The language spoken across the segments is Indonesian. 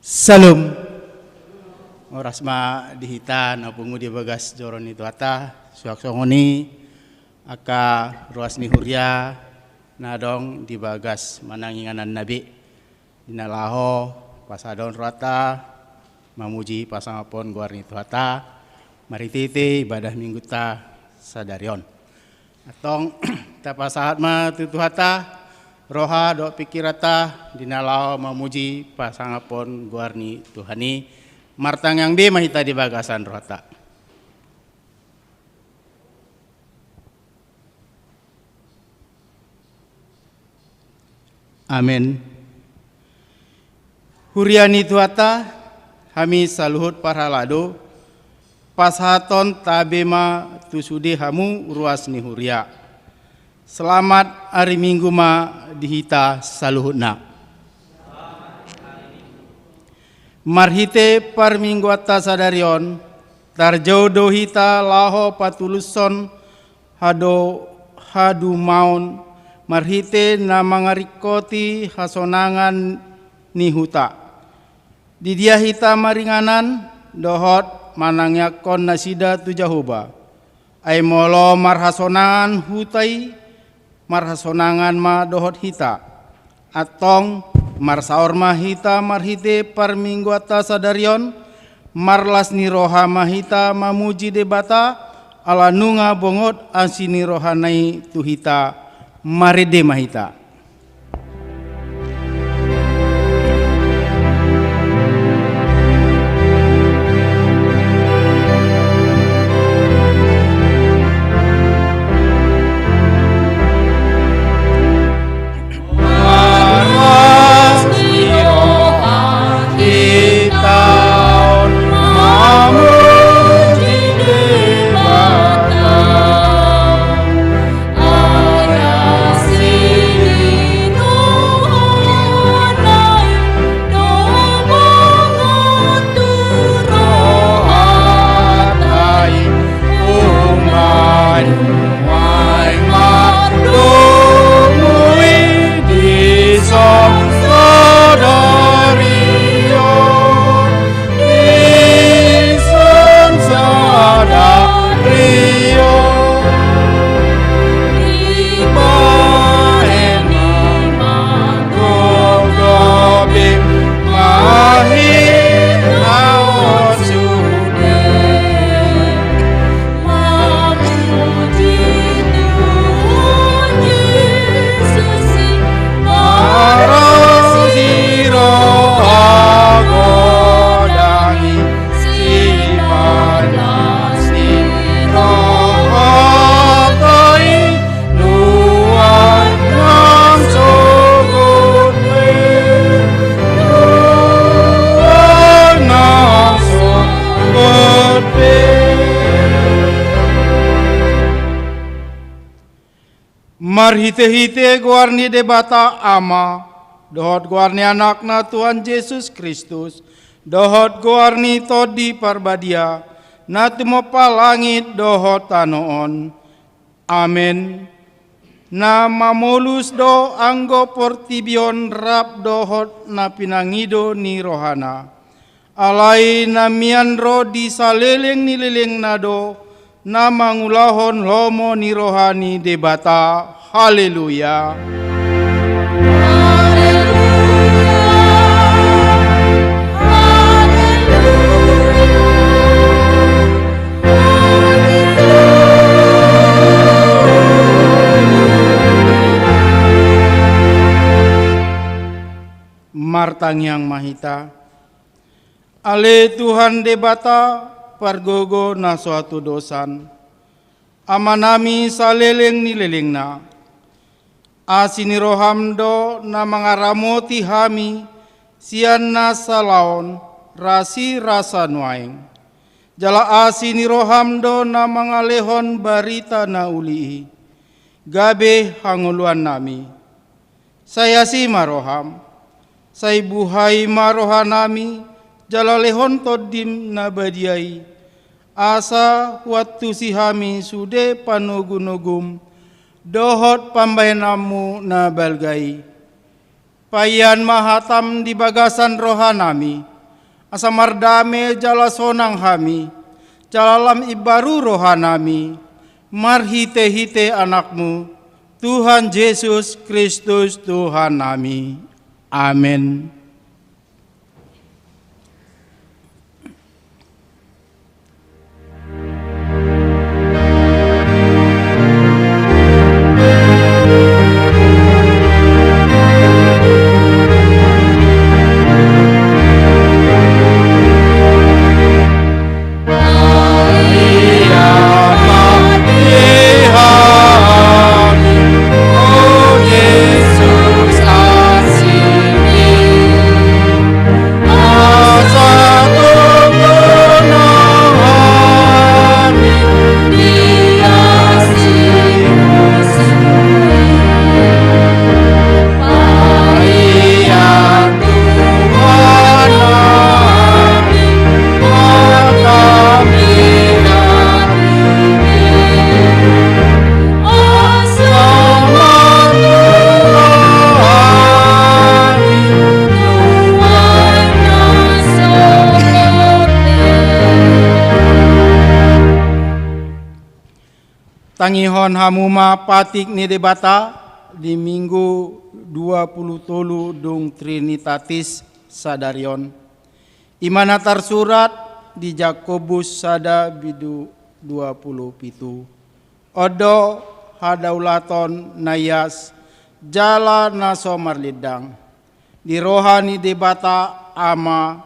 Salam. Orasma dihitan apungu di bagas joron itu ata suak songoni aka ruas ni huria nadong di bagas mananginganan nabi dinalaho pasadon rata mamuji pasangapon guar itu ata mari titi ibadah minggu ta sadarion atong tapasahat ma tutu hata roha do pikirata dinalao mamuji pasangapon guarni Tuhani martang yang bi mahita di bagasan rohata. Amin. Huriani tuata hami saluhut parhalado pashaton tabema tusudi hamu ruas ni huria. Selamat hari Minggu ma dihita saluhutna. Marhite par minggu atas sadarion tarjodoh hita laho patuluson hadu maun marhite na mangarikoti hasonangan ni huta. Di dia hita maringanan dohot manangyakon nasida tu Jahoba. Ay molo marhasonangan hutai marhasonangan ma dohot hita. Atong marsaor mahita marhite par minggu atas sadarion marlas ni roha mahita mamuji debata ala nunga bongot asini rohanai tuhita maride mahita. Marhite-hite guarni debata ama, dohot guarni anakna Tuhan Yesus Kristus, dohot guarni todi parbadia, natumopa langit dohot tanoon. Amin. Na mamolus do anggo portibion rap dohot na pinangido ni rohana. Alai na mianro di saleleng ni leleng nado, na mangulahon lomo ni rohani debata. Haleluya. Martang yang mahita. Ale Tuhan debata pargogo na suatu dosan. Amanami saleleng ni leleng na. Asini rohamdo na mangaramoti hami sian na salaon rasi rasa nuaing. Jala asini rohamdo na mangalehon barita na uli. Gabe hanguluan nami. Saya si maroham. Say buhay marohan nami. Jala lehon todim na badiai. Asa waktu si hami sude panugunugum. Dohot pambahenamu na balgai. Payan mahatam di bagasan rohanami. asamardame jala sonang hami, jalalam ibaru rohanami, marhite-hite anakmu, Tuhan Yesus Kristus Tuhan kami. Amin. Tangihon hamuma patik ni debata di minggu 20 tolu dung Trinitatis sadarion. Imana tersurat di Jakobus sada bidu 27. Odo hadaulaton nayas jala naso marlidang. Di rohani debata ama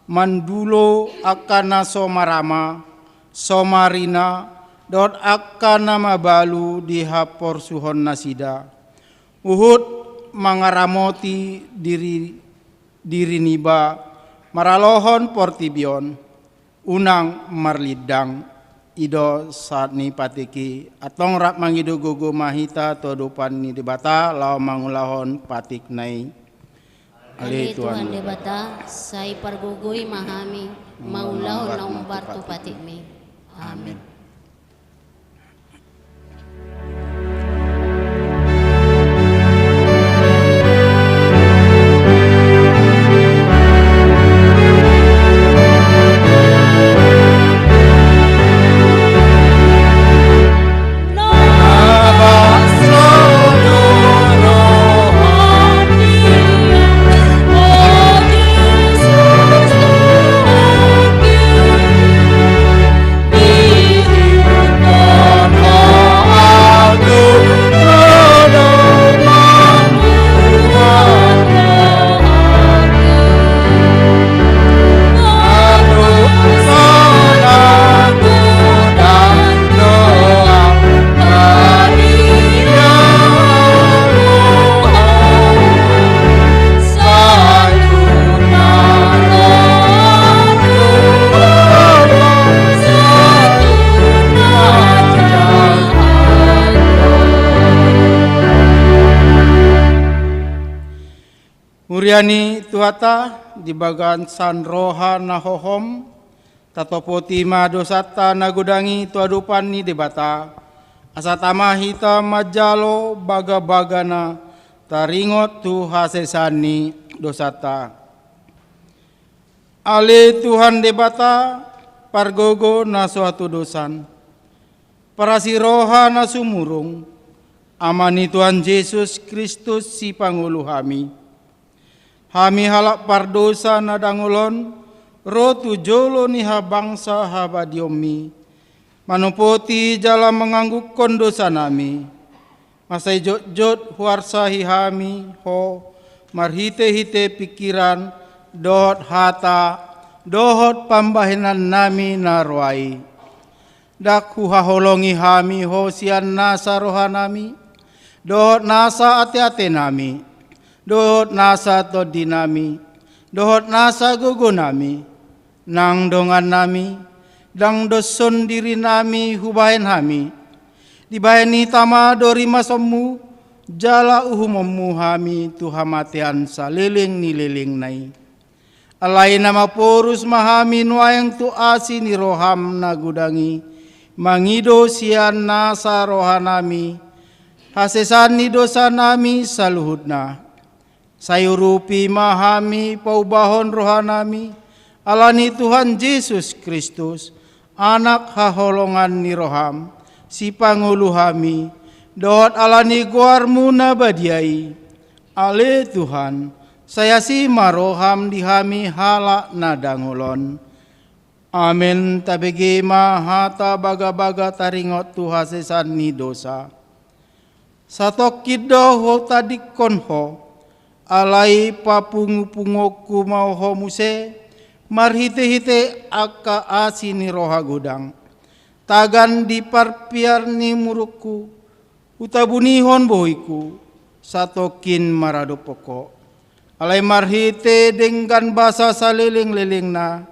mandulo akan naso marama somarina dot akan nama balu di hapor suhon nasida. Uhud mangaramoti diri niba maralohon portibion unang marlidang ido saat ni patiki atong rak mangido gogo mahita todopan ni debata lao mangulahon patik nai. Ale Tuhan debata sai pargugui mahami maulahon na umbartu patik mi. Amin. Uriani tuata di bagan sanroha nahohom tatopoti madosata nagudangi tuadupan ni debata asatama hita majalo baga-bagana taringot tu hasesani dosata. Ale Tuhan debata pargogo na suatu dosan parasiroha na sumurung amani Tuhan Yesus Kristus si Pangulu kami. Hami halak pardosa nadangulon rotu jolo niha bangsa habadiomi manupoti jala mengangguk kondosa nami masai jot huarsahi hami ho marhite-hite pikiran dohot hata dohot pambahinan nami narwai dak huhaholongi hami ho sian nasa rohanami dohot nasa ate-ate nami dohot nasa todi nami, dohot nasa gogo nami, nang dongan nami, dang doson diri nami hubahen hami, dibaheni tama dori masomu, jala uhummu hami tuhamatian saliling nililing nai. Alai nama porus mahami nuayang tu asi ni roham nagudangi, mangido sian nasa rohanami, hasesan ni dosa nami saluhutna. Sayurupi mahami paubahon rohanami alani Tuhan Yesus Kristus, anak haholongan ni roham, si panguluhami, dohot alani guarmu nabadiai, ale Tuhan, saya si maroham dihami halak nadangolon. Amin. Tabegi mahata baga-baga taringot Tuhan sesan ni dosa. Satok kido ho tadikon ho, alai papungu-pungoku mau ho muse, marhite-hite aka asini roha gudang. Tagan diparpiar ni muruku, utabunihon bohiku, satokin marado pokok. Alai marhite dengan basa saliling-liling na,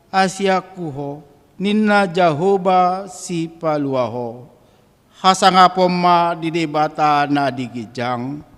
asyakuho, ninna Jahoba si paluaho. Hasangapoma di debata na digijang.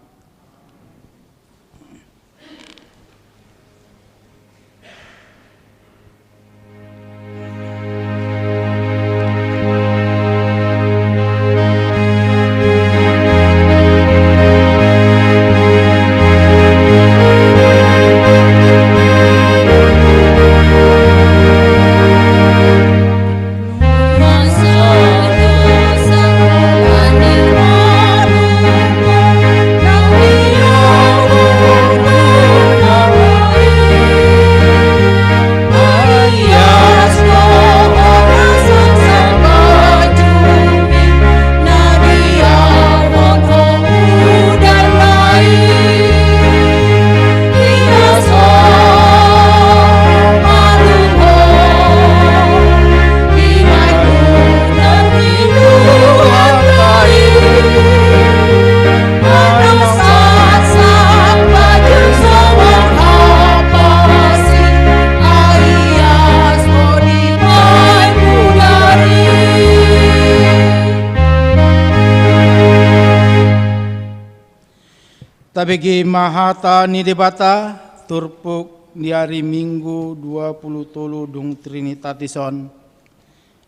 Tabegi mahata ni debata turpuk di hari Minggu 23 dung Trinitatisan.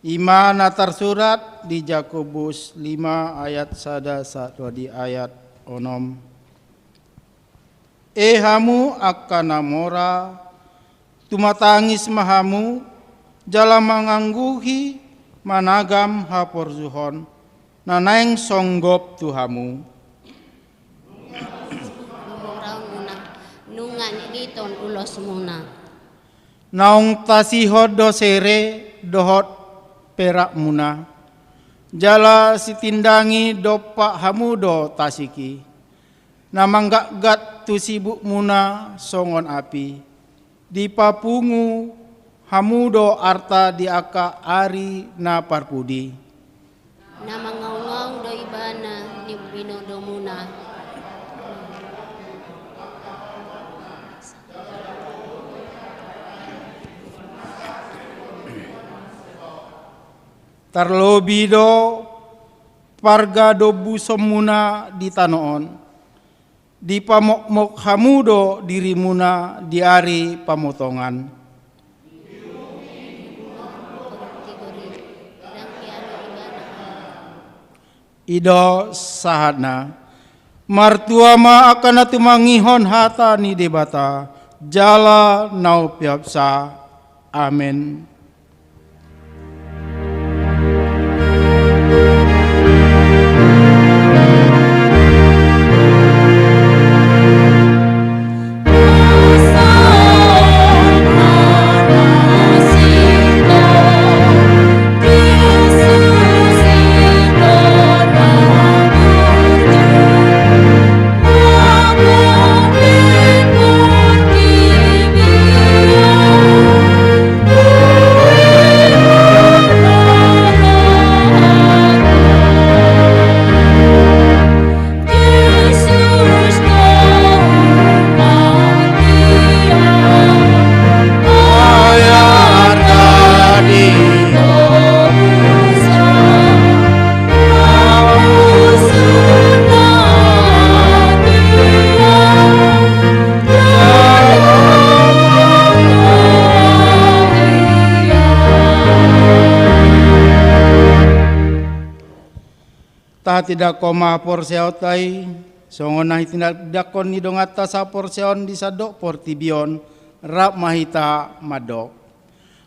Iman atar surat di Yakobus 5 ayat 1 di ayat 6. Hamu akan namora tumatangis mahamu jala mangangguhi managam haporzuhon nanaeng songgop tuhamu. Nungan initon ulos muna. Naung tasihod dosere dohot perak muna. Jala sitindangi dopak hamudo tasiki. Namanggak-gat tu sibuk muna songon api. Di papungu hamudo arta di aka ari na parpudi. Namangaw-ngaw do ibana ni binodo muna. Tarlobido parga do busomuna di tanoon, di pamokmok hamudo dirimuna di ari pamotongan. Ido sahadna, martuama akan atumangihon hata ni debata, jala nau piapsa, amin. Ta tidak koma porseotai songonah tidak dakon ni dongata sa porseon di sadok portibion rap mahita madok.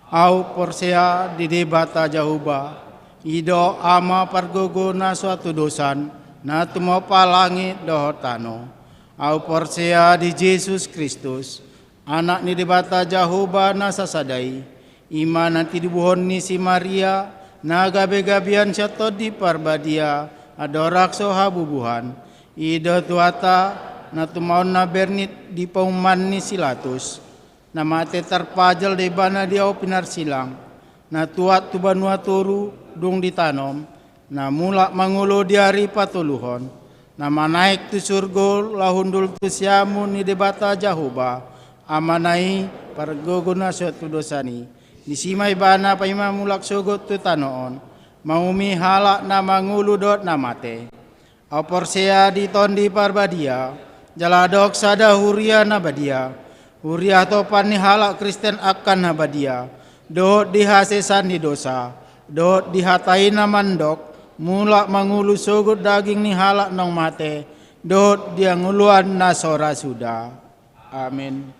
Au porsea di debata jahuba, ido ama pargogo na suatu dosan, na tumopa langit dohotano. Au porsea di Yesus Kristus, anak ni debata jahuba na sasadai, ima nanti dibuhon ni si Maria, na gabe-gabian syato di parbadia, adorakso habubuhan, ido tuata, na tumaon na bernit di pauman ni silatus, na mate terpajal de bana diau pinar silang, na tuat tu banua toru dung ditanom, na mulak mangulo diari patuluhon, na manaik tu surgol lahundul tu siamu ni debata jahuba, amanai pargogona suatu dosani, nisimai bana paima mulak sogot tu tanoon, maumi halak na mangulu dot na mate, oporsea di tondi parbadia, jaladok sada huria nabadia, huria topan ni halak Kristen akan nabadia, dot dihasesan di dosa, dot dihatai na mandok, mulak mangulu sogut daging ni halak nong mate, dot dia nguluan na sora sudah. Amin.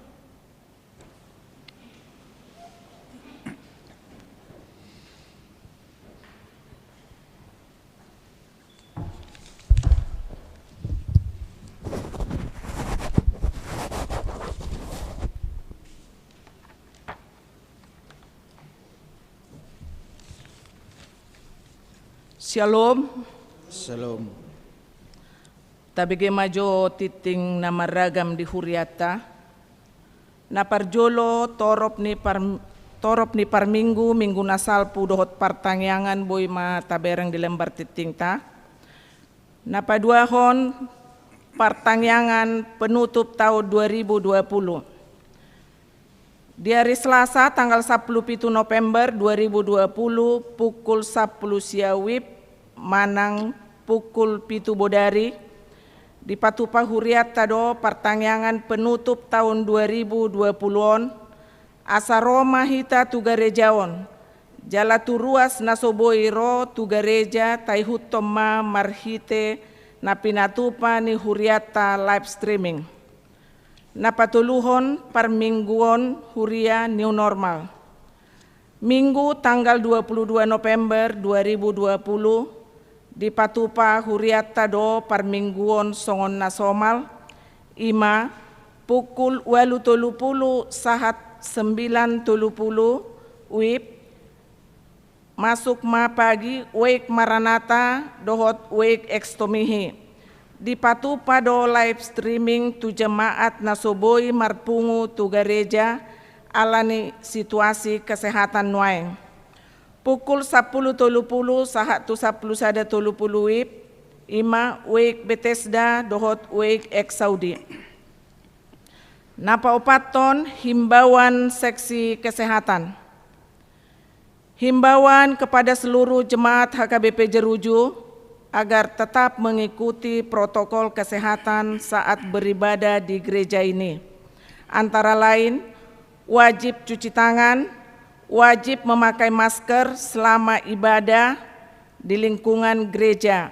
Shalom. Shalom. Tabige majo titing na maragam di Huriata. Na parjolo torop ni parminggu minggu nasalpu dohot partangyangan boy ma taberang di lembar titing ta. Na paduahon partangyangan penutup tahun 2020. Di hari Selasa tanggal 17 November 2020 pukul 10 siawib manang pukul 7 bodari di Patupa Huriata do partangyangan penutup tahun 2020-on asa Roma hita tu garejaon jala tu ruas nasoboiro tu gareja taihut toma marhite na pinatupa ni Huriata live streaming. Napatuluhon parmingguon huria new normal. Minggu tanggal 22 November 2020 di Patupa Huriata do parmingguon songon nasomal ima pukul 8.30 sahat 9.30 wib masuk ma pagi wake maranata dohot wake ekstomihi. Di Patupa do live streaming tu jemaat nasoboi marpungu tu gereja alani situasi kesehatan nuaeng. Pukul 10.30 sahat tu 11.30 wib ima wake Bethesda dohot wake ex Saudi. Napa opaton himbauan seksi kesehatan. Himbauan kepada seluruh jemaat HKBP Jeruju agar tetap mengikuti protokol kesehatan saat beribadah di gereja ini. Antara lain, wajib cuci tangan, wajib memakai masker selama ibadah di lingkungan gereja,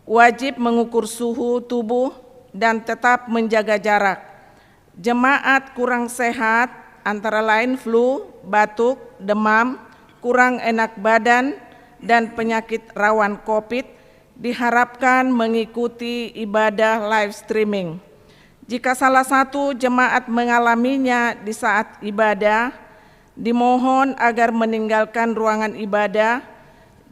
wajib mengukur suhu tubuh dan tetap menjaga jarak. Jemaat kurang sehat antara lain flu, batuk, demam, kurang enak badan, dan penyakit rawan COVID diharapkan mengikuti ibadah live streaming. Jika salah satu jemaat mengalaminya di saat ibadah, dimohon agar meninggalkan ruangan ibadah.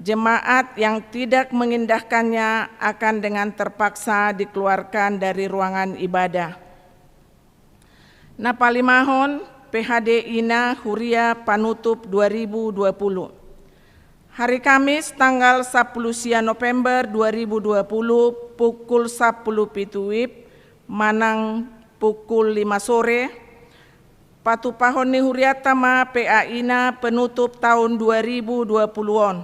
Jemaat yang tidak mengindahkannya akan dengan terpaksa dikeluarkan dari ruangan ibadah. Napalimahon PHD Ina Huria Panutup 2020. Hari Kamis tanggal 10 November 2020 pukul 10 wib manang pukul 5 sore Patupahon ni Huriata ma PAINA penutup tahun 2020-on.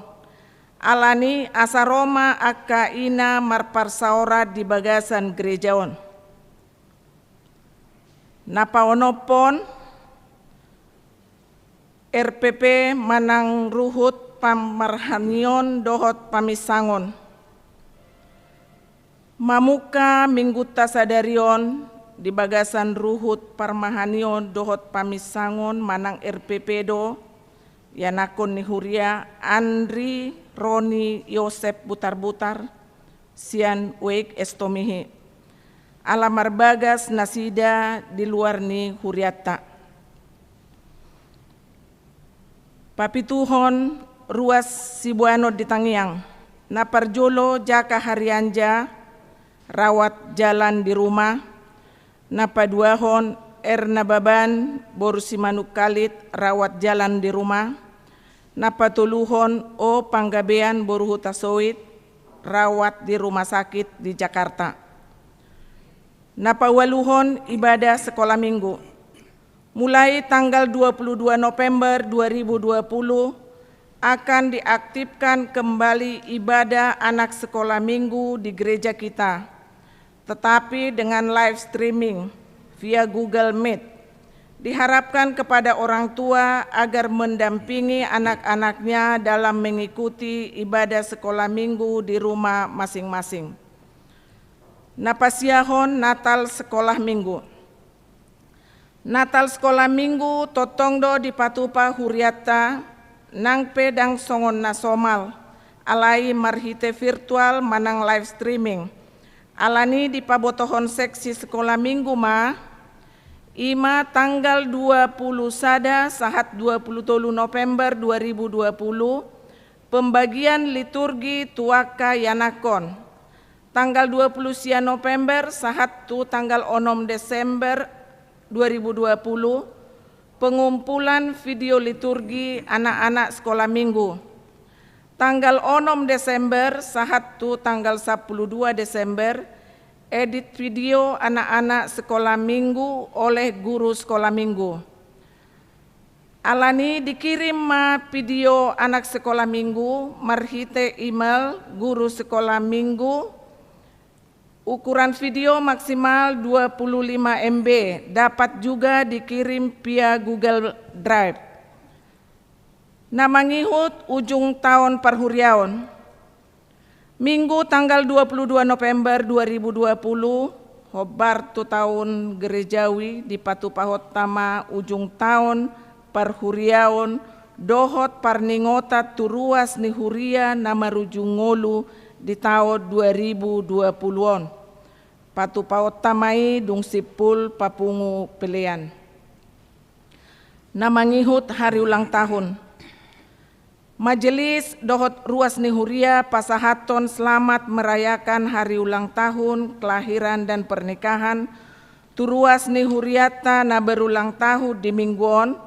Alani asaroma akaina marparsaora di bagasan gerejaon. Napaonopon RPP manang ruhut pamarhanion dohot pamisangon. Mamuka minggu tasadarion di bagasan Ruhut Parmahanio dohot pamisangon manang RPPdo yanakon ni Huria Andri Roni Yosep Butar-Butar sian Wake Estomihi alamar bagas nasida di luar ni Huriata papituhon ruas Sibuano di Tangiang naparjolo jaka harianja rawat jalan di rumah napaduahon nababan borusi manuk kalit rawat jalan di rumah napatuluhon o panggabean boruhu tasoit rawat di rumah sakit di Jakarta napawaluhon ibadah sekolah minggu mulai tanggal 22 November 2020 akan diaktifkan kembali ibadah anak sekolah minggu di gereja kita, tetapi dengan live streaming via Google Meet. Diharapkan kepada orang tua agar mendampingi anak-anaknya dalam mengikuti ibadah sekolah minggu di rumah masing-masing. Napasiahon Natal Sekolah Minggu. Natal Sekolah Minggu totongdo di Patupa Huriata nang pedang songon nasomal alai marhite virtual manang live streaming alani di pabotohon seksi sekolah minggu ima tanggal 20 sada sahat 23 November 2020 pembagian liturgi tuaka yanakon tanggal 20 sia November sahat tu tanggal 6 Desember 2020 pengumpulan video liturgi anak-anak sekolah minggu. Tanggal 6 Desember sahat tu tanggal 12 Desember edit video anak-anak sekolah minggu oleh guru sekolah minggu. Alani dikirim video anak sekolah minggu marhite email guru sekolah minggu. Ukuran video maksimal 25 MB, dapat juga dikirim via Google Drive. Namangihut ujung tahun perhuriaon. Minggu tanggal 22 November 2020, hobar tu tahun gerejawi di Patupahot Tama ujung tahun perhuriaon, dohot parningota turuas ni huria nama rujungolu di tahun 2020-on. Patupaot tamai dung sipul papungu pilihan. Namangihut hari ulang tahun. Majelis dohot ruas nihuria pasahaton selamat merayakan hari ulang tahun, kelahiran dan pernikahan. Turuas nihuriata na berulang tahun di mingguon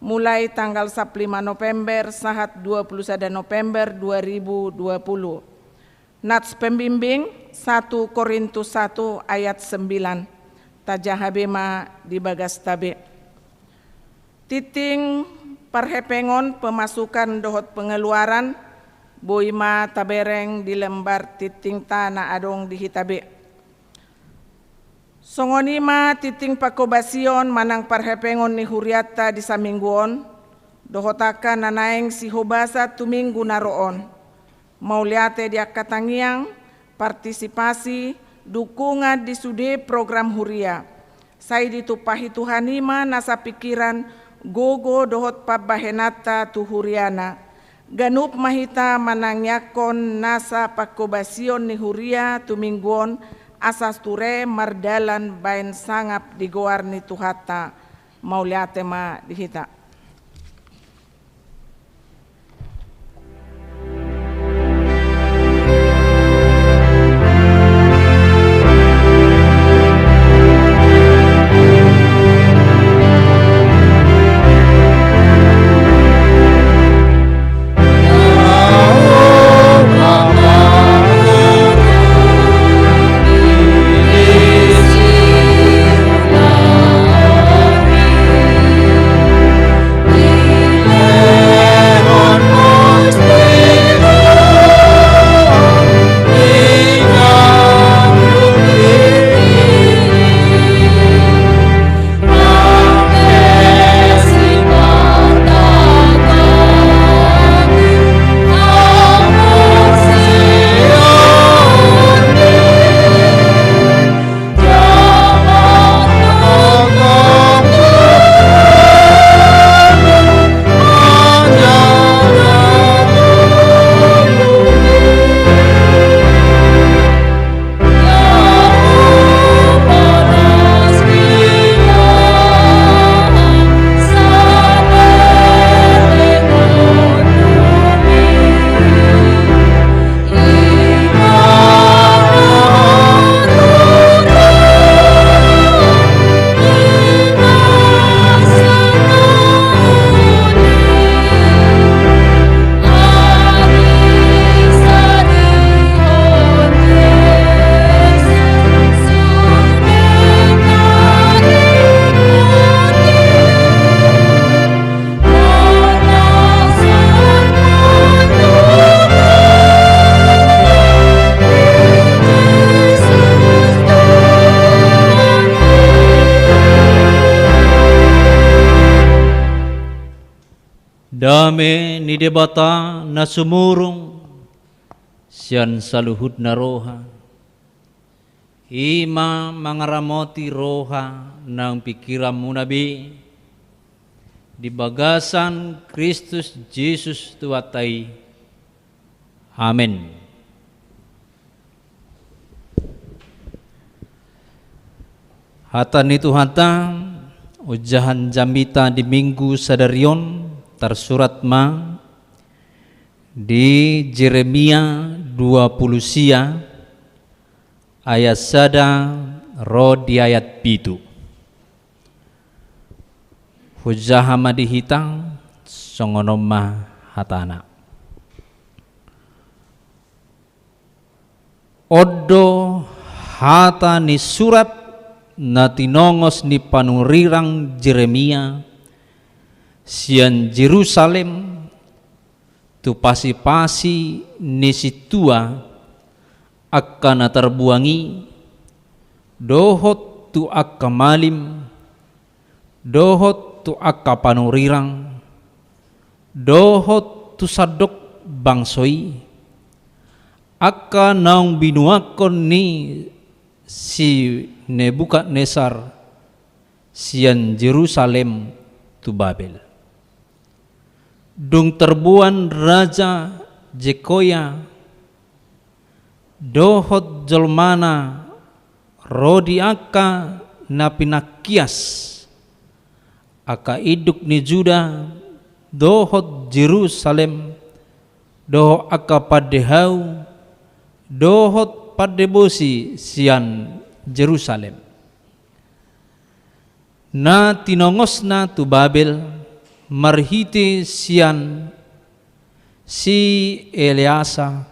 mulai tanggal 15 November sahat 21 November 2020. Nats pembimbing 1 Korintus 1 ayat 9 tajahabema di bagas tabe. Titing parhepengon pemasukan dohot pengeluaran boima tabereng di lembar titing tanah adong di hitabe. Songonima titing pakobasion manang parhepengon ni huriata di samingguon dohotaka nanaeng si hobasa tuminggu naroon. Mauliate dia katangiang partisipasi dukungan di sude program huria. Saya ditupahi Tuhanima nasa pikiran gogo dohot pabahenata tu huriana. Ganup mahita manangyakon nasa pakobasion ni huria tumingguon asas ture mardalan bain sangap digoar ni tuhata. Mauliate ma dihita. Dame ni debata na sumurong siyan saluhud na roha. Ima mangaramoti roha ng pikiran mo nabi. Di bagasan Kristus Jesus tuatay. Amen. Hata ni Tuhan ujahan jamita di minggu sadarion tersurat ma di Jeremia 20 sia ayat sada ro di ayat pitu. Hujahama dihitang songonoma hatana. Odo hata ni surat na tinongos ni panurirang Jeremia sian Jerusalem tu pasi-pasi ni situa akan terbuangi dohot tu akka malim dohot tu akka panurirang dohot tu sadok bangsoi akka naung binuakon ni si Nebukadnesar sian Jerusalem tu Babel. Dung terbuan Raja Jekoya dohot jolmana rodi aka napinakias aka iduk ni Juda dohot Jerusalem dohot aka padehau dohot padebosi sian Jerusalem. Na tinongos na tu Babel marhiti sian si Eleasa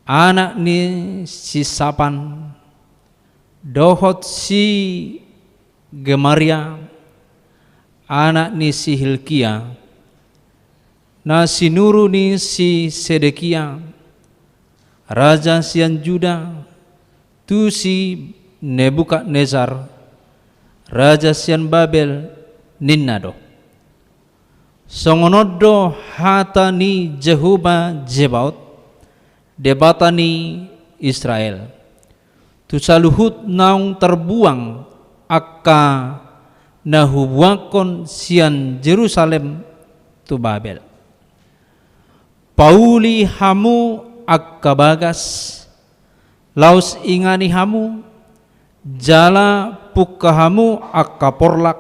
anak ni si Sapan dohot si Gemaria anak ni si Hilkia na sinuru ni si Sedekia raja sian Juda tu si Nebukadnezar raja sian Babel ninnado songonodo hata ni Jehovah Jebaot debata ni Israel tu saluhut naung terbuang akka nahubuakon sian Jerusalem tu Babel pauli hamu akka bagas laus ingani hamu jala pukka hamu akka porlak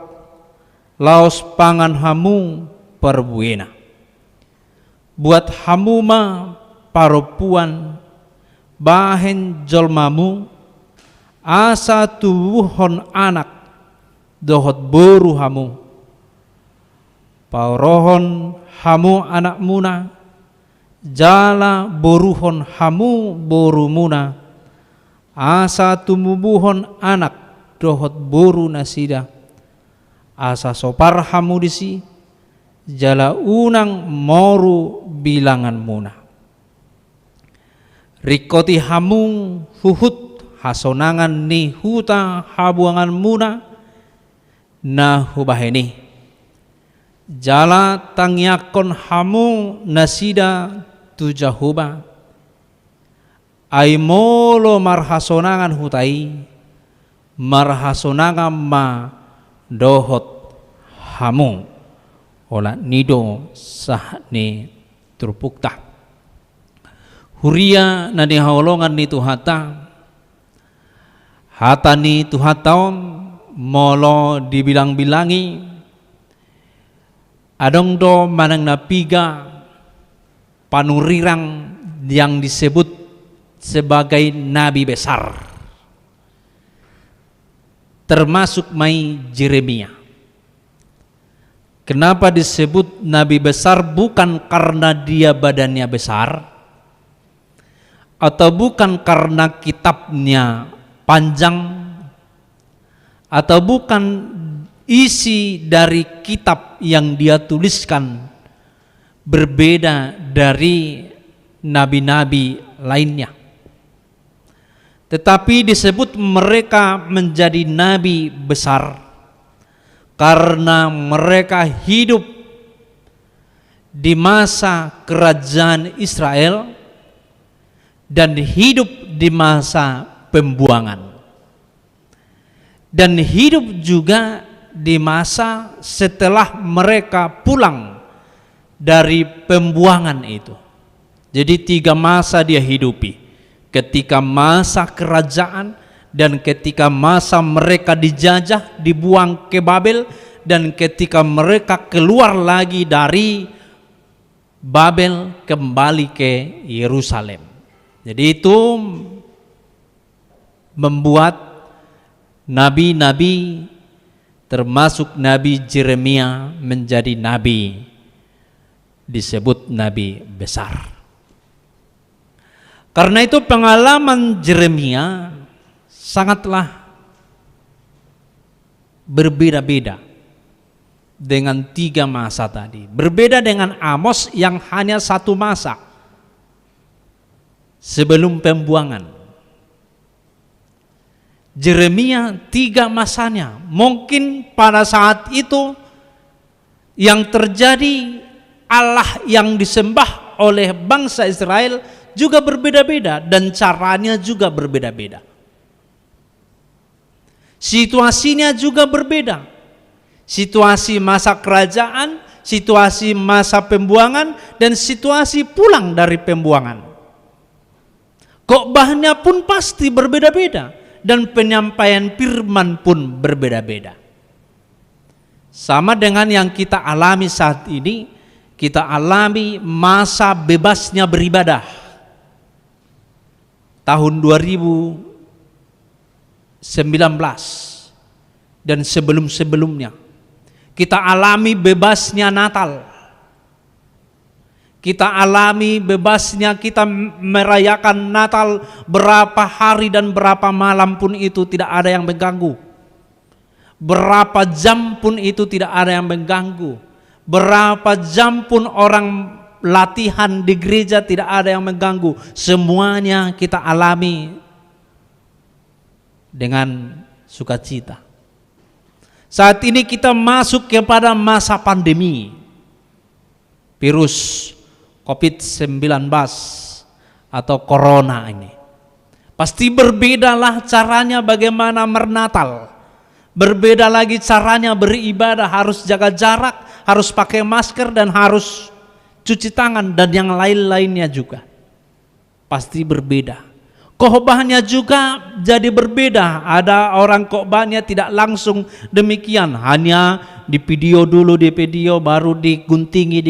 laos pangan hamu perbuena buat hamu ma paropuan bahen jolmamu asa tubuhon anak dohot boru hamu paurohon hamu anak muna jala boruhon hamu boru muna asa tumubuhon anak dohot boru nasida asa sopar hamu disi jala unang moru bilangan muna rikoti hamu huhut hasonangan ni huta habuangan muna na hubaheni jala tangyakon hamu nasida tu Jahuba ay molo marhasonangan hutai marhasonangan ma dohot hamu ola nido sahne turpukta huria na dihaolongan ni tuhata hata ni tuhataon molo dibilang-bilangi adong do manang napiga panurirang yang disebut sebagai nabi besar termasuk mai Jeremia. Kenapa disebut nabi besar? Bukan karena dia badannya besar atau bukan karena kitabnya panjang atau bukan isi dari kitab yang dia tuliskan berbeda dari nabi-nabi lainnya, tetapi disebut mereka menjadi nabi besar karena mereka hidup di masa kerajaan Israel dan hidup di masa pembuangan, dan hidup juga di masa setelah mereka pulang dari pembuangan itu. Jadi 3 masa dia hidupi, ketika masa kerajaan, dan ketika masa mereka dijajah, dibuang ke Babel, dan ketika mereka keluar lagi dari Babel kembali ke Yerusalem. Jadi itu membuat nabi-nabi termasuk Nabi Yeremia menjadi nabi, disebut nabi besar. Karena itu pengalaman Yeremia sangatlah berbeda-beda dengan 3 masa tadi. Berbeda dengan Amos yang hanya 1 masa sebelum pembuangan. Yeremia 3 masanya. Mungkin pada saat itu yang terjadi, Allah yang disembah oleh bangsa Israel juga berbeda-beda dan caranya juga berbeda-beda. Situasinya juga berbeda. Situasi masa kerajaan, situasi masa pembuangan, dan situasi pulang dari pembuangan. Khotbahnya pun pasti berbeda-beda, dan penyampaian firman pun berbeda-beda. Sama dengan yang kita alami saat ini, kita alami masa bebasnya beribadah. Tahun 2019 dan sebelum-sebelumnya. Kita alami bebasnya Natal. Kita alami bebasnya kita merayakan Natal berapa hari dan berapa malam pun itu tidak ada yang mengganggu. Berapa jam pun itu tidak ada yang mengganggu. Berapa jam pun orang latihan di gereja tidak ada yang mengganggu. Semuanya kita alami dengan sukacita. Saat ini kita masuk kepada masa pandemi virus COVID-19 atau corona ini. Pasti berbedalah caranya bagaimana bernatal. Berbeda lagi caranya beribadah, harus jaga jarak, harus pakai masker, dan harus cuci tangan, dan yang lain-lainnya juga. Pasti berbeda. Khotbahnya juga jadi berbeda. Ada orang khotbahnya tidak langsung demikian, hanya di video dulu, di video baru diguntingi,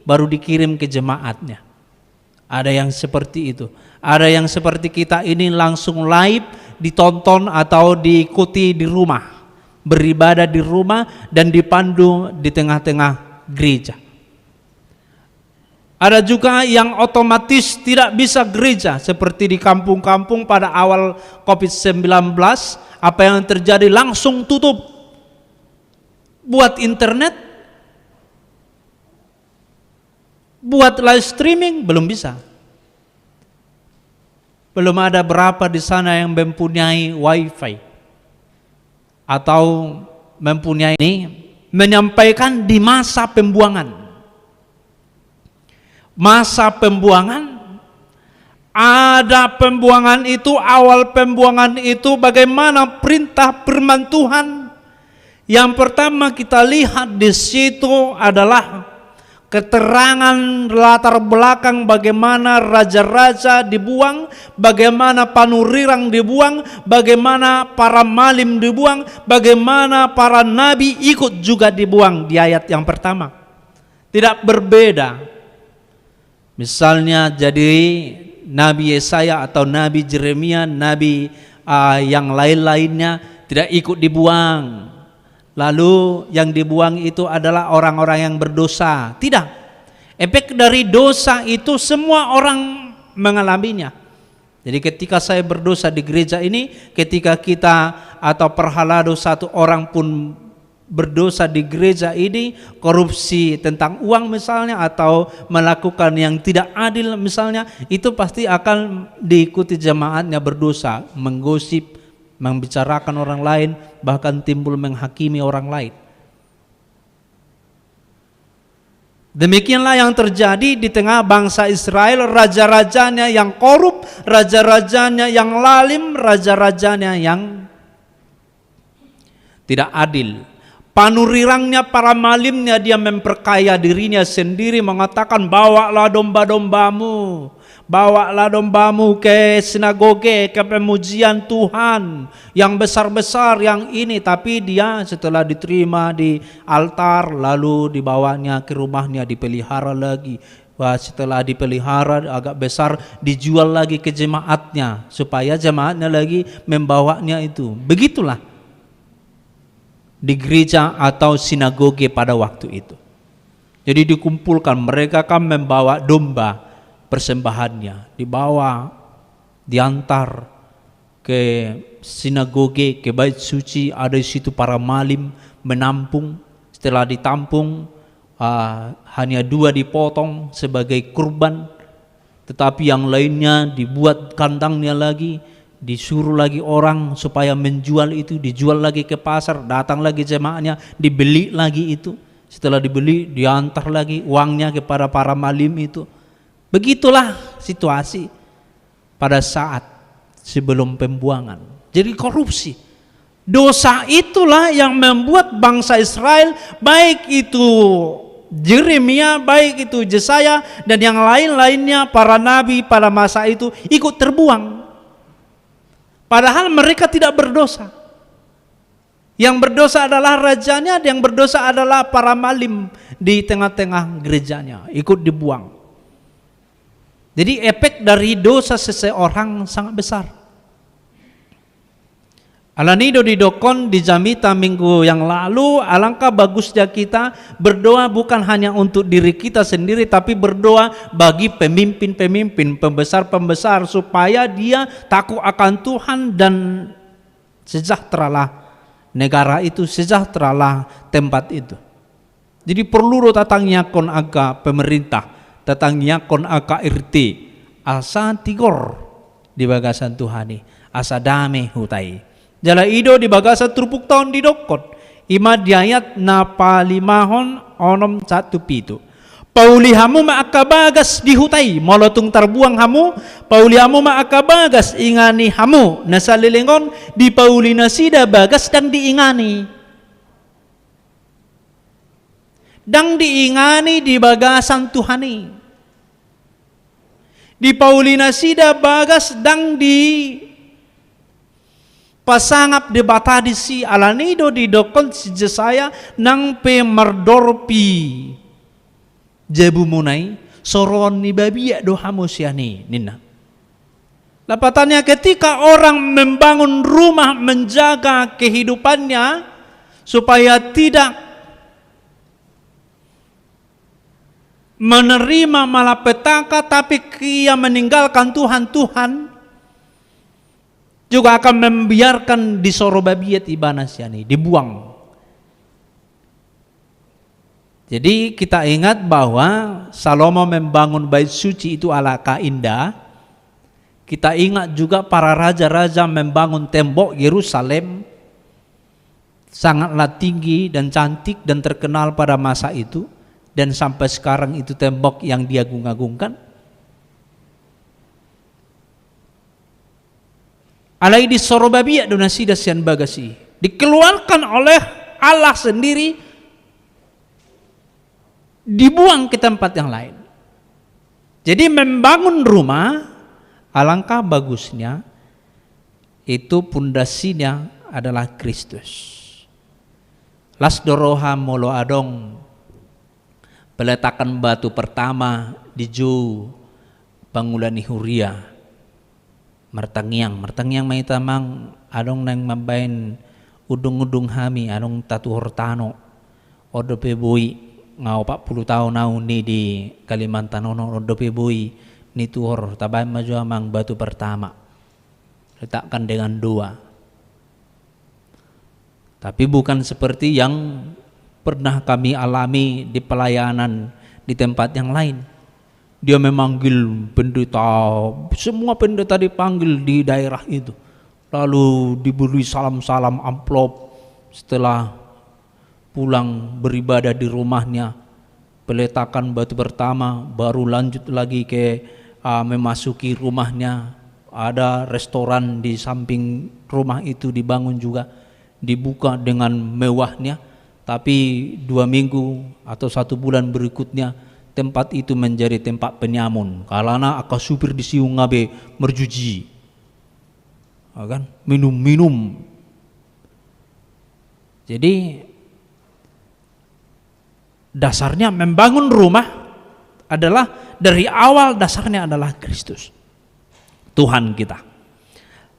baru dikirim ke jemaatnya. Ada yang seperti itu. Ada yang seperti kita ini langsung live, ditonton atau diikuti di rumah, beribadah di rumah dan dipandu di tengah-tengah gereja. Ada juga yang otomatis tidak bisa gereja, seperti di kampung-kampung pada awal COVID-19, apa yang terjadi langsung tutup. Buat internet, buat live streaming belum bisa. Belum ada berapa di sana yang mempunyai wifi atau mempunyai ini, menyampaikan di masa pembuangan. Masa pembuangan, ada pembuangan itu, awal pembuangan itu bagaimana perintah firman Tuhan. Yang pertama kita lihat di situ adalah keterangan latar belakang bagaimana raja-raja dibuang, bagaimana panurirang dibuang, bagaimana para malim dibuang, bagaimana para nabi ikut juga dibuang di ayat yang pertama. Tidak berbeda. Misalnya jadi Nabi Yesaya atau Nabi Yeremia, Nabi yang lain-lainnya tidak ikut dibuang. Lalu yang dibuang itu adalah orang-orang yang berdosa. Tidak. Efek dari dosa itu semua orang mengalaminya. Jadi ketika saya berdosa di gereja ini, ketika kita atau perhalado satu orang pun berdosa di gereja ini, korupsi tentang uang misalnya, atau melakukan yang tidak adil misalnya, itu pasti akan diikuti jemaatnya berdosa, menggosip, membicarakan orang lain, bahkan timbul menghakimi orang lain. Demikianlah yang terjadi di tengah bangsa Israel, raja-rajanya yang korup, raja-rajanya yang lalim, raja-rajanya yang tidak adil. Panurirangnya, para malimnya, dia memperkaya dirinya sendiri, mengatakan bawalah domba-dombamu, bawalah dombamu ke sinagoge, ke pemujian Tuhan yang besar-besar yang ini. Tapi dia setelah diterima di altar, lalu dibawanya ke rumahnya, dipelihara lagi. Wah, setelah dipelihara agak besar, dijual lagi ke jemaatnya supaya jemaatnya lagi membawanya itu. Begitulah di gereja atau sinagoge pada waktu itu. Jadi dikumpulkan, mereka kan membawa domba persembahannya, dibawa, diantar ke sinagoge, ke bait suci. Ada di situ para malim menampung. Setelah ditampung, hanya 2 dipotong sebagai kurban, tetapi yang lainnya dibuat kandangnya lagi, disuruh lagi orang supaya menjual itu, dijual lagi ke pasar, datang lagi jemaahnya, dibeli lagi itu. Setelah dibeli, diantar lagi uangnya kepada para malim itu. Begitulah situasi pada saat sebelum pembuangan. Jadi korupsi. Dosa itulah yang membuat bangsa Israel, baik itu Yeremia, baik itu Yesaya, dan yang lain-lainnya, para nabi pada masa itu ikut terbuang. Padahal mereka tidak berdosa. Yang berdosa adalah rajanya, yang berdosa adalah para malim di tengah-tengah gerejanya, ikut dibuang. Jadi efek dari dosa seseorang sangat besar. Alanido didokon di Jamita minggu yang lalu, alangkah bagusnya kita berdoa bukan hanya untuk diri kita sendiri, tapi berdoa bagi pemimpin-pemimpin, pembesar-pembesar, supaya dia takut akan Tuhan dan sejahteralah negara itu, sejahteralah tempat itu. Jadi perlu tatangnya kon aga pemerintah, tatangnya kon aga RT, asa tigor di bagasan Tuhani, asa dame hutai. Jala ido di bagasa trupuk tahun di dokot. Ima diayat na palimahon onom 1:7. Pauli hamu maakabagas dihutai, molotung terbuang hamu, pauli hamu maakabagas ingani hamu, nasalilingon di pauli nasida bagas dan diingani. Dang diingani di bagasan Tuhani. Di pauli nasida bagas dang di pasangap di batadisi alanido di dokon si Jesaya nang pe mardorpi jebu munai soron ni babia dohamu siani nina. Lapatannya ketika orang membangun rumah, menjaga kehidupannya supaya tidak menerima malapetaka, tapi ia meninggalkan Tuhan juga akan membiarkan di sorobabiat ibanas yani, dibuang. Jadi kita ingat bahwa Salomo membangun bait suci itu alangkah indah. Kita ingat juga para raja-raja membangun tembok Yerusalem sangatlah tinggi dan cantik dan terkenal pada masa itu, dan sampai sekarang itu tembok yang diagung-agungkan. Alai di Sorobabia donasida sian bagasi dikeluarkan oleh Allah sendiri, dibuang ke tempat yang lain. Jadi membangun rumah alangkah bagusnya, itu pundasinya adalah Kristus. Lasdoroha molo adong peletakan batu pertama di Ju Bangulani Huria. Martangyang may tamang adong nang mabain udung-udung hami adong tatu hortano odo pebui ngau 40 tahun nau ni di Kalimantan odo pebui ni tuhor tabay maju amang batu pertama letakkan dengan 2. Tapi bukan seperti yang pernah kami alami di pelayanan di tempat yang lain. Dia memanggil pendeta, semua pendeta dipanggil di daerah itu. Lalu diberi salam-salam amplop setelah pulang beribadah di rumahnya. peletakan batu pertama, baru lanjut lagi ke memasuki rumahnya. Ada restoran di samping rumah itu dibangun juga, dibuka dengan mewahnya. Tapi 2 minggu atau 1 bulan berikutnya tempat itu menjadi tempat penyamun. Karena aka supir di siung ngabe merjuji, kan minum-minum. Jadi dasarnya membangun rumah adalah dari awal dasarnya adalah Kristus, Tuhan kita.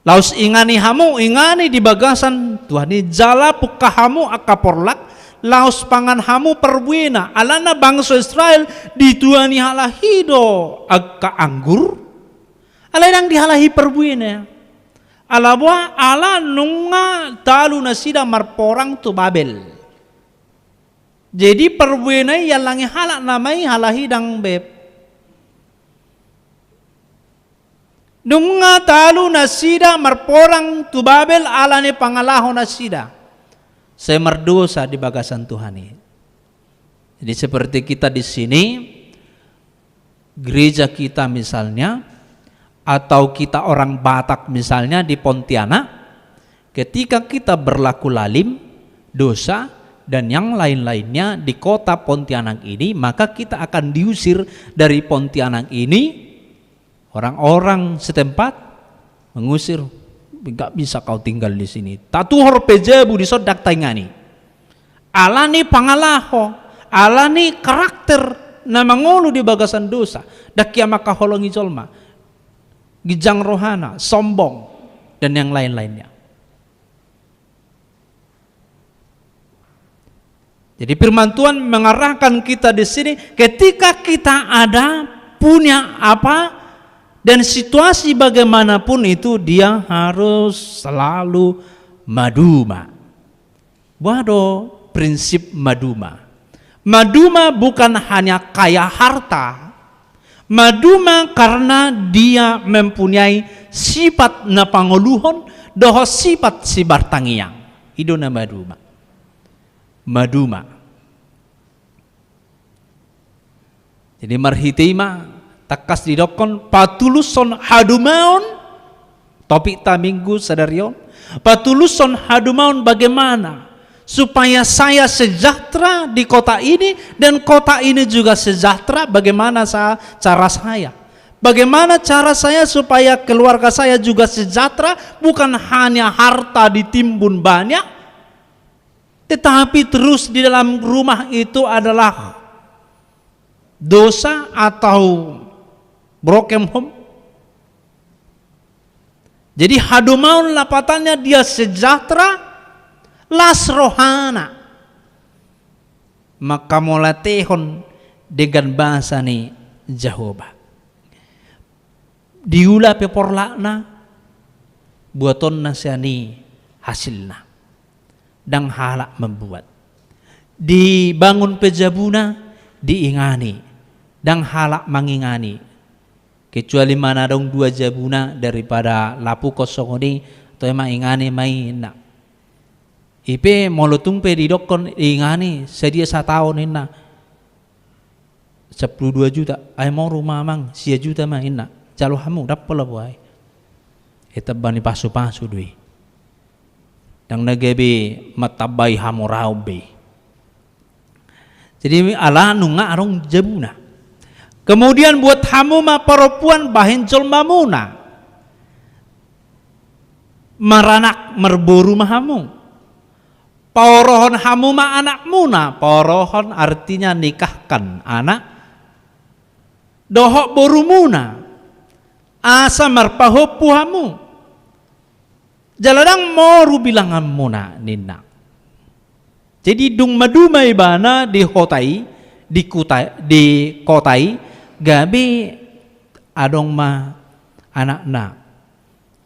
Laus ingani hamu, ingani di bagasan Tuhan ini jala puka hamu akaporlak, laus pangan hamu perbuena. Alana bangsa Israel dituani halahido agka anggur, aladang dihalahi perbuena. Alabwa ala nunga talu nasida marporang tu Babel. Jadi perbuena yang langi halak namai halahi dang beb. Nunga talu nasida marporang tu Babel alane pangalaho nasida. Saya merdosa di bagasan Tuhan ini. Jadi seperti kita di sini, gereja kita misalnya, atau kita orang Batak misalnya di Pontianak, ketika kita berlaku lalim, dosa, dan yang lain-lainnya di kota Pontianak ini, maka kita akan diusir dari Pontianak ini. Orang-orang setempat mengusir, nggak bisa kau tinggal di sini. Tatuhor pejabu di sodak taingani. Alani pangalaho, alani karakter na mangolu di bagasan dosa. Dakia maka holongi jolma, gijang rohana, sombong, dan yang lain-lainnya. Jadi firman Tuhan mengarahkan kita di sini, ketika kita ada punya apa dan situasi bagaimanapun itu, dia harus selalu maduma. Wado prinsip maduma. Maduma bukan hanya kaya harta. Maduma karena dia mempunyai sifat na panguluhon doho sifat si bartangiang. Itu na maduma. Maduma. Jadi marhitima takas didokon patuluson hadumaon topik ta minggu sadarion. Patuluson hadumaon bagaimana supaya saya sejahtera di kota ini dan kota ini juga sejahtera. Bagaimana cara saya? Bagaimana cara saya supaya keluarga saya juga sejahtera? Bukan hanya harta ditimbun banyak, tetapi terus di dalam rumah itu adalah dosa atau broken home. Jadi hadumaun lapatannya dia sejahtera, las rohana. Maka molatehon dengan bahasa ni Jehovah. Diula peporlakna, buaton nasiani hasilna. Dang halak membuat. Dibangun pejabuna, diingani. Dang halak mangingani. Kecuali mana dong 2 jabuna daripada lapu kosong ini, atau emang ingani main. Ipe molotumpe didokon ingani sedia 1 tahun ina 12 juta. Ay mau rumah mang 1 juta mah ina. Jalo hamu dapat lah buai. Bani pasu-pasu dui. Dang nagebe matabai hamu raube. Jadi ala nunga arong jabuna. Kemudian buat hamu ma perempuan bahin jolma muna. Maranak merburu mahamu. Paurohon hamu ma anak muna. Paurohon artinya nikahkan anak. Dohok boru muna. Asa marpahopu hamu. Jaladang moru bilangan muna nina. Jadi dung maduma ibana di kotai, di kotai, gabi adong ma anak na.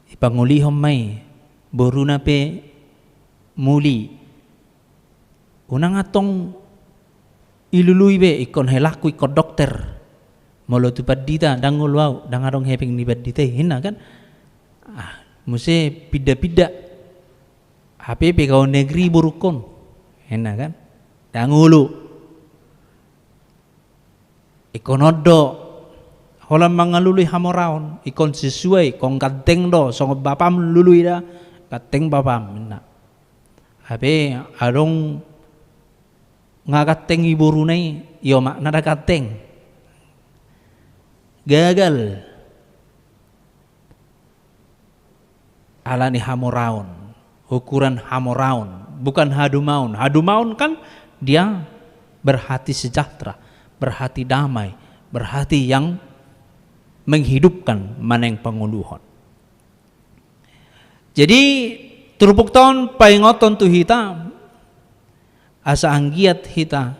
Ipangulihom may boru na pe muli. Unang atong iluluy be ikon helaku ikon dokter. Molo tupad dita dangulwaw dang adong heping nibad dita hina kan. Mesti pida-pida. HPP kau negeri burukon. Hina kan. Dangulu. ikonodo holam mangalului hamoraon ikon sesuai kong kateng do song bapam lului da kateng bapam na habe adong ngagateng ibu runai yo mak nada kateng gagal alani hamoraon ukuran hamoraon bukan hadumaun. Hadumaun kan dia berhati sejahtera, berhati damai, berhati yang menghidupkan maneng panguluhan. Jadi turupuk tahun paingoton tu hita asa anggiat hita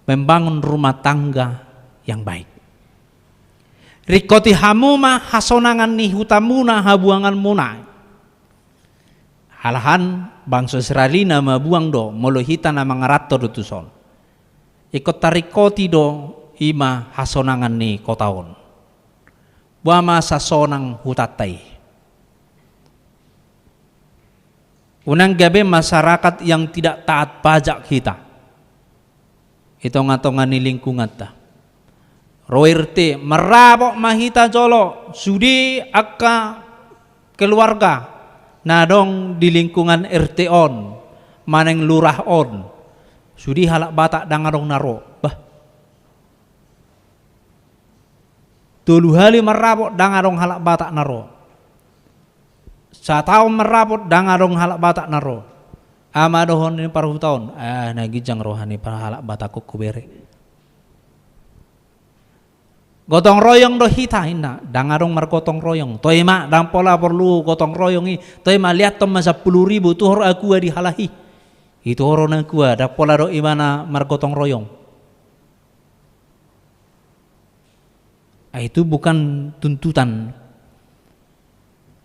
membangun rumah tangga yang baik. Rikoti hamuma hasonangan ni hutamuna habuangan munai. Halahan bangsa Israelina mabuang do molohita na mangarato do tuson. Ikot tarikoti do ima hasonangan ni kotaon. Buama sasonang hutatai. Unang gabi masyarakat yang tidak taat pajak kita. Hitung-hitungan ni lingkungan ta. Roirte merabok mahita jolo sudi akka keluarga. Nadong di lingkungan RT on, maneng lurah on, sudi halak batak dangadong naro, bah. Tulu hali merabot dangadong halak batak naro. Satau merabot dangadong halak batak naro. Amadohon ini paruh tahun, nagijang rohani para halak batak kubere. Gotong royong do hita ina, dangarong margotong royong. Toy ma dang pola perlu gotong royong i. Toy ma lihat tom masa 10.000 tu hor aku di halahi. Itu horo nang kuah da pola do imana margotong royong. Itu bukan tuntutan.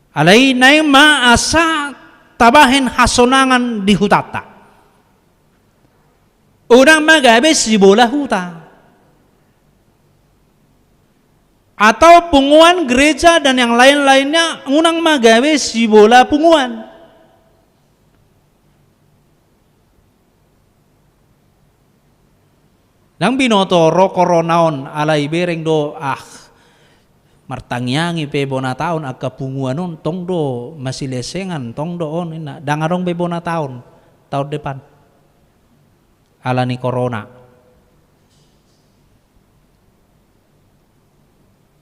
Alai nai ma asa tabahin hasonangan di hutata. Orang magabe si bola huta. Atau punguan gereja dan yang lain-lainnya unang magawe si bola punguan. Nang binoto ro koronaon alai bereng do martangyangi pe bona taon akka punguanon tong do masih lesengan tong do on ina dangarong pe bona tahun depan. Alani corona.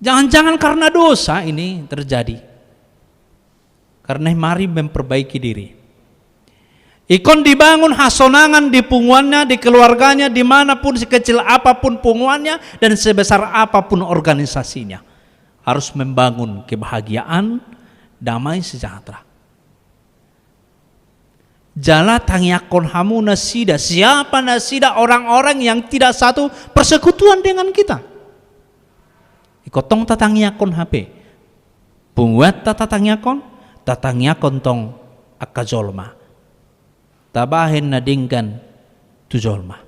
Jangan-jangan karena dosa ini terjadi. Karena mari memperbaiki diri. Ikon dibangun hasonangan di punguannya, di keluarganya, dimanapun sekecil apapun punguannya dan sebesar apapun organisasinya. Harus membangun kebahagiaan, damai, sejahtera. Jala tangyakon hamu nasida. Siapa nasida orang-orang yang tidak satu persekutuan dengan kita. Ikotong tatangyakon HP. Punguat tatangyakon tong akajolma. Tabahin na dingkan tujolma.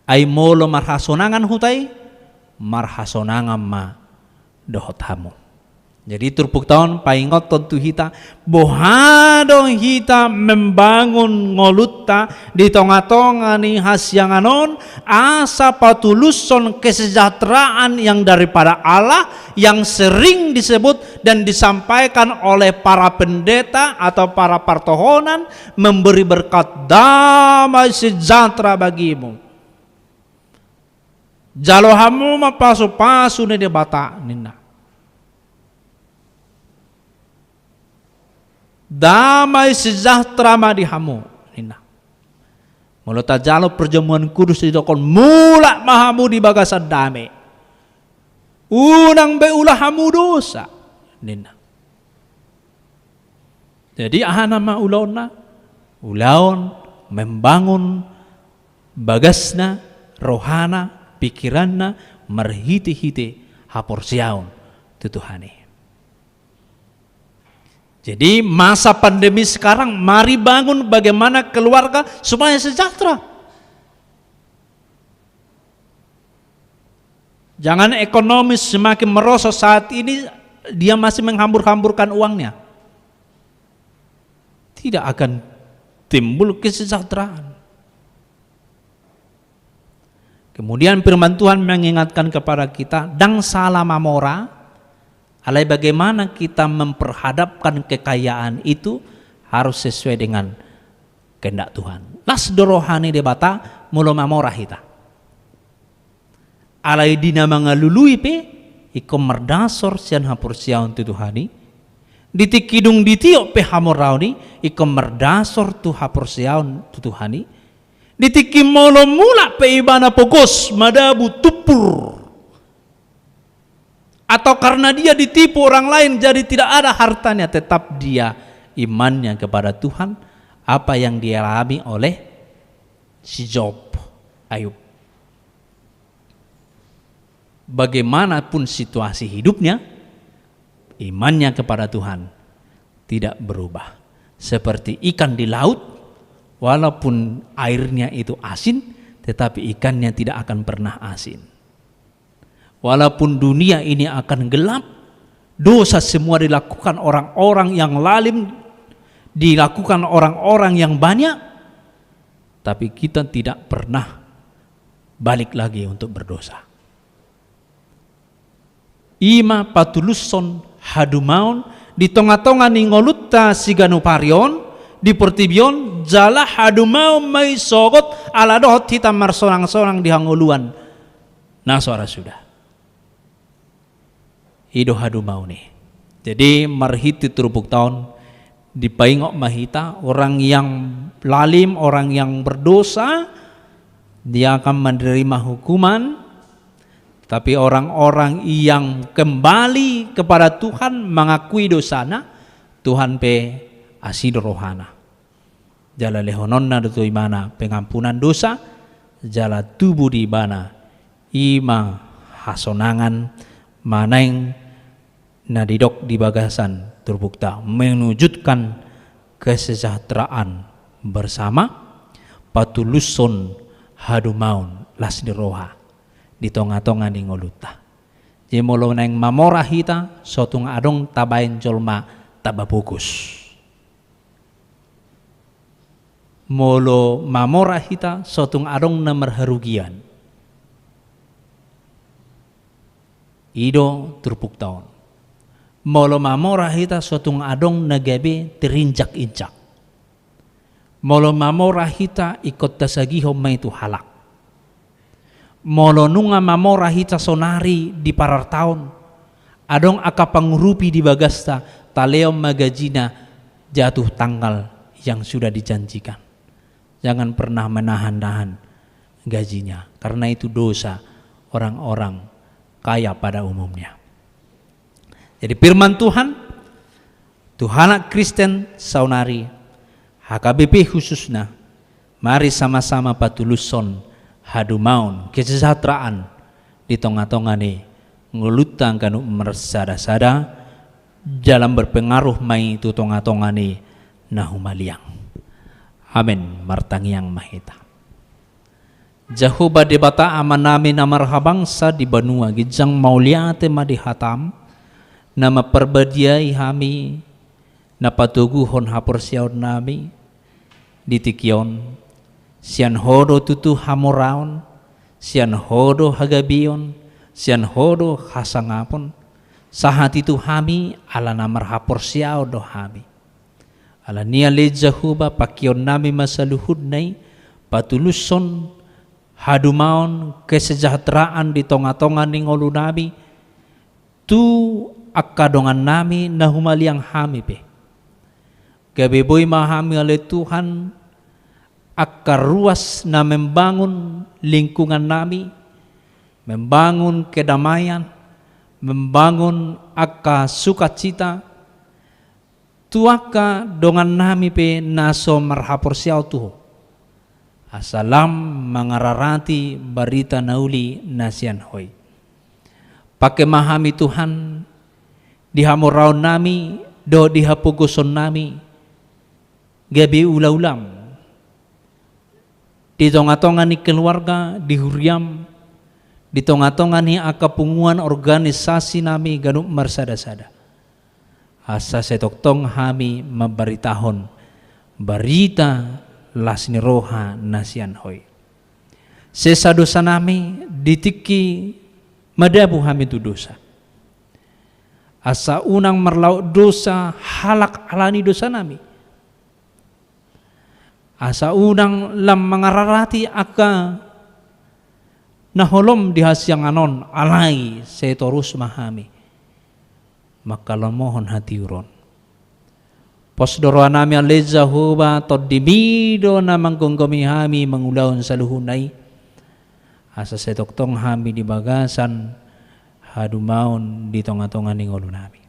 Ay molo marhasonangan hutay, marhasonangan ma dohot hamu. Jadi turpuk tahun paingot tentu hita bohadong hita membangun ngolutta di tonga-tonga ni hasyanganon asa patuluson kesejahteraan yang daripada Allah yang sering disebut dan disampaikan oleh para pendeta atau para partohonan memberi berkat damai sejahtera bagimu. Jalohamu mapasu-pasu ni debata nina. Damai sejahtera madihamu nina. Mulut jalo perjamuan kudus di dokon mulak mahamu di bagasan damai. Unang beulah hamu dosa nina. Jadi nama ulaon membangun bagasna rohana pikiranna merhiti-hiti haporsiaun tutuhani. Jadi masa pandemi sekarang mari bangun bagaimana keluarga supaya sejahtera. Jangan ekonomis semakin merosot saat ini dia masih menghambur-hamburkan uangnya. Tidak akan timbul kesejahteraan. Kemudian firman Tuhan mengingatkan kepada kita dang salah mamora, alai bagaimana kita memperhadapkan kekayaan itu harus sesuai dengan kehendak Tuhan. Las dorohani debata mulo mamora hita. Alai dina mangalului pe ikom merdasor sian hapur siaun tu Tuhani. Ditikidung ditiok pe hamorauni ikom merdasor tu hapur siaun tu Tuhani. Ditikim molo mula pe ibana pokos madabu tupur. Atau karena dia ditipu orang lain jadi tidak ada hartanya, tetap dia imannya kepada Tuhan, apa yang dia alami oleh si Job, Ayub. Bagaimanapun situasi hidupnya, imannya kepada Tuhan tidak berubah. Seperti ikan di laut, walaupun airnya itu asin, tetapi ikannya tidak akan pernah asin. Walaupun dunia ini akan gelap, dosa semua dilakukan orang-orang yang lalim, dilakukan orang-orang yang banyak, tapi kita tidak pernah balik lagi untuk berdosa. Ima patuluson hadumaun di tonga-tonga ningolutta siganu parion di pertibion jala hadumau mai sogot ala dohot hitam marsorang-sorang di hanguluan. Nah suara sudah ido hadumau nih. Jadi marhiti terubuk tahun dipaingok mahita, orang yang lalim, orang yang berdosa dia akan menerima hukuman. Tapi orang-orang yang kembali kepada Tuhan, mengakui dosana, Tuhan pe asid rohana. Jala lehononna dutu imana pengampunan dosa, jala tubuh di bana ima hasonangan maneng nadidok di bagasan terbukta menwujudkan kesejahteraan bersama patuluson hadumaun lasni roha di tonga-tonga ni ngoluta. Jadi molo neng mamora hita sotung adong tabain jolma tababukus. Molo mamora hita sotung adong nomor harugian. Ido terpuk tahun. Molo mamora hita sotung adong nagabe terinjak-injak. Molo mamora hita ikut tasagiho mai tu halak. Molo nunga mamora hita sonari di parar tahun. Adong aka pangrupi di bagasta taleo magajina jatuh tanggal yang sudah dijanjikan. Jangan pernah menahan-nahan gajinya, karena itu dosa orang-orang kaya pada umumnya. Jadi firman Tuhan, Tuhan Kristen saunari, HKBP khususnya, mari sama-sama patuluson hadumaun kesejahteraan di tengah-tengah nih ngelutang kanu mersada-sada dalam berpengaruh mai itu tengah-tengah nih nahumaliang. Amin. Martangiang mahita. Jahuba debata amanami namar habangsa di banua gijang mauliate madihatam nama perbadiai hami napatuguhon hapur siaun nami ditikyon sian hodo tutu hamoraon, sian hodo hagabion, sian hodo hasangapon, sahat itu hami ala namar hapor siao do hami. Ala nia lejahuba pakion nami masaluhud nai patuluson hadumaon kesejahteraan di tonga-tonga ningolu nami tu akadongan nami nahumaliang hami pe. Gabeboy mahami oleh Tuhan akar ruas na membangun lingkungan nami, membangun kedamaian, membangun aka sukacita, tuaka dongan nami pe naso marhapor siau tuho. Asalam mangararati barita nauli nasian hoi. Pakai mahami Tuhan, dihamuraun nami, do dihapuguson nami, gabi ula-ulam. Di tonga-tonga ni keluarga, di huriam, di tonga-tonga ni akapunguan organisasi nami ganuk marsada-sada. Asa setoktong hami memberitahon berita lasni roha nasian hoi. Sesa dosa nami ditiki madabu hami tu dosa. Asa unang merlaut dosa halak alani dosa nami. Asa unang lam mengararati aka naholom dihasyang anon alai setorus mahami. Maka mohon hati uron. Pos doroa nami aleza huba todimido na manggonggomi hami mengulaun saluhunai. Asa setoktong hami di bagasan hadumaon di tonga-tonga ningolu nami.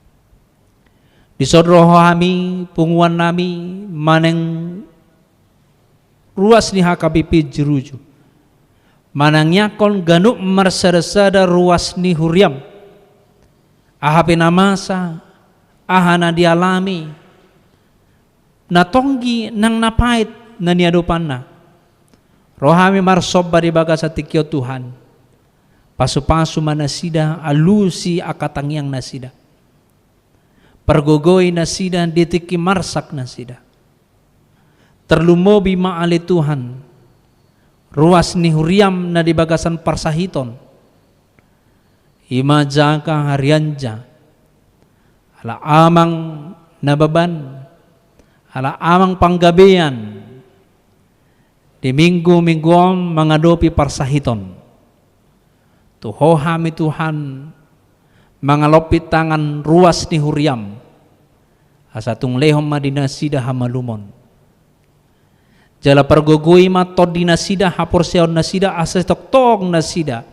Di sodroho hami punguan nami maneng ruas ni HKBP Jeruju. Manang yakon ganuk mersada-sada ruas ni huriam. Ahape namasa ahana dialami. Natonggi nang napait na niadupanna. Rohami marsob bari baga sa tikyo Tuhan. Pasu-pasu manasida alusi akatangyang nasida. Pergogoy nasida ditiki marsak nasida. Terlumobi maali Tuhan. Ruas ni huriam na di bagasan parsahiton. Ima jaka harianja. Ala amang nababan. Ala amang panggabian di minggu-mingguan mengadopi parsahiton. Tuho hami Tuhan mengalopit tangan ruas ni huriam. Asatung lehom madinasida hamalumon. Jala pergogoi matod dinasida haporseon nasida asetok-tok nasida.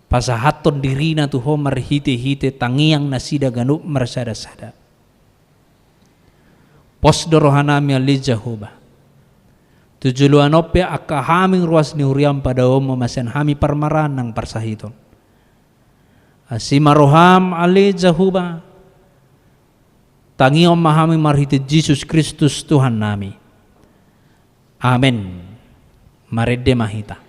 Pasahaton dirina tuho marhite-hite tangiang nasida ganup mersada-sada. Pos dorohanami alijahuba. Tujuluan ope akka haming ruas ni huriam pada memasen hami parmaran ng parsahiton. Asimaroham alijahuba. Tangiom mahami marhiti Jesus Kristus Tuhan nami. Amen. Marede mahita.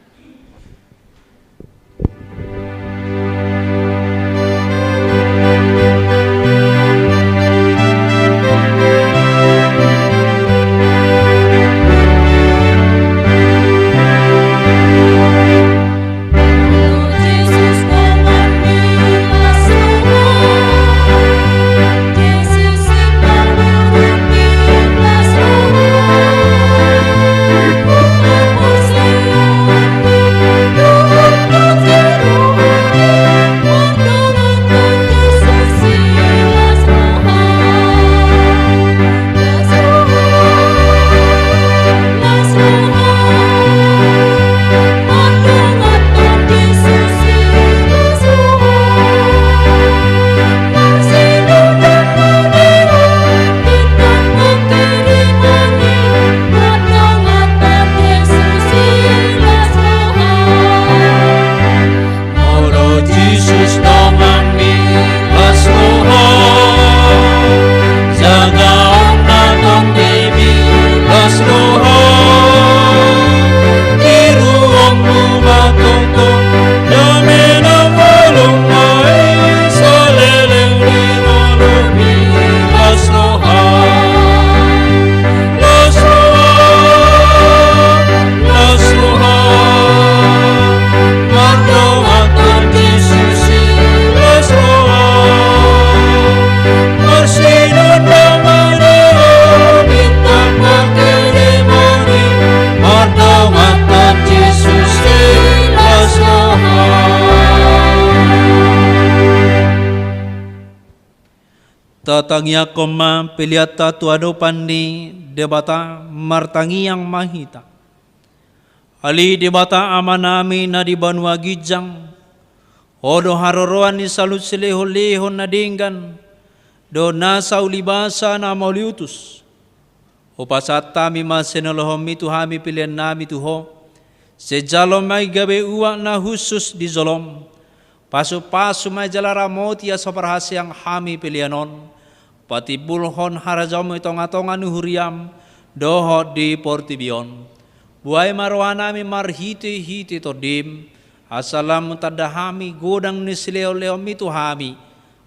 Tatangya koma piliata tuado pandi debata martangi yang mahita. Ali debata amanami na di banua gijang. Odo haroroan ni salut seleho-leho na dinggan. Do nasa ulibasa na mauliutus. O pasat tami masenolohom itu hami pilihan nami tuho. Sejalom may gabe uwa na husus di zolom. Pasu-pasu may jalara moti sa parhasyang hami pilihanon. Pati bulhon harajom itong-atongan huriam doho di portibion. Buay marwanami marhiti-hiti todim. Asalam tadahami godang ni sileo-leom itu hami.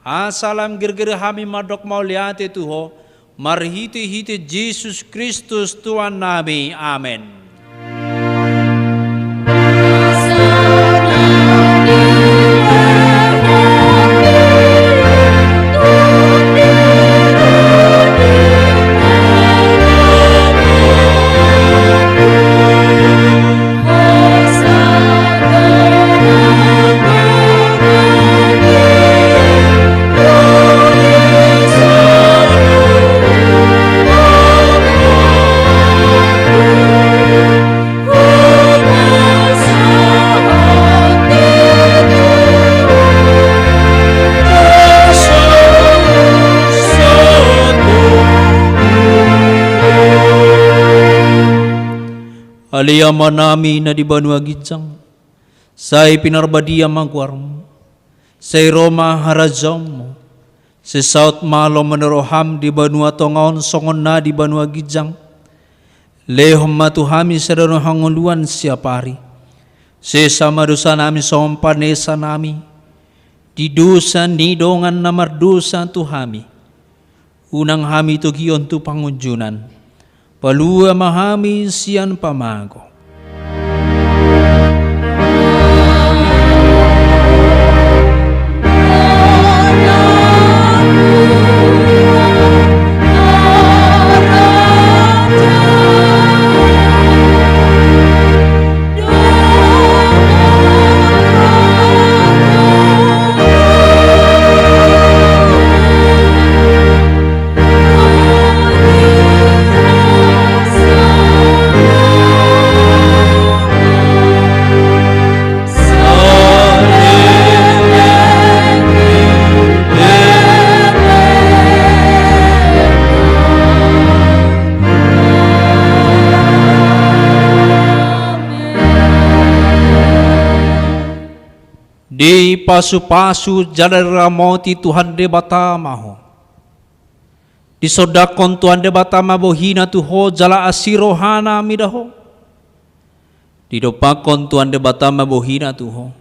Asalam gerger hami madok mauliate tuho. Marhiti-hiti Jesus Kristus Tuhan nami. Amen. aliyama nami na di Banua Gijang, say pinarbadia magwarmo, say Roma harajam say South Malo meneroham di Banua Tongaon songon na di Banua Gijang, lehom matuhami sedano hanguluan siapari, say sama dosa nami sompanesa nami, di dosa nidongan namar dosa tuhami, unang hami tu gion tu pangunjunan, palua mahami sian pamago. Di pasu-pasu jalan ramoti Tuhan de batamaho. Di sodakon Tuhan de batama bohina tuho jala asirohana midaho. Di dopakon Tuhan de batama bohina tuho.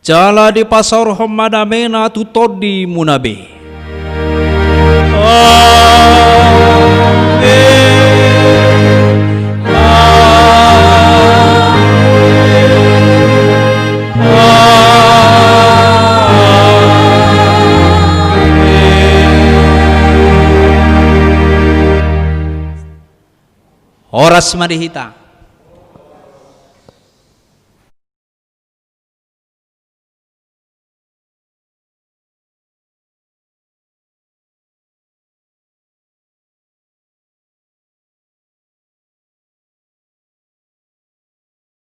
Jala di pasar homadamena tu todi munabe. Oras marihita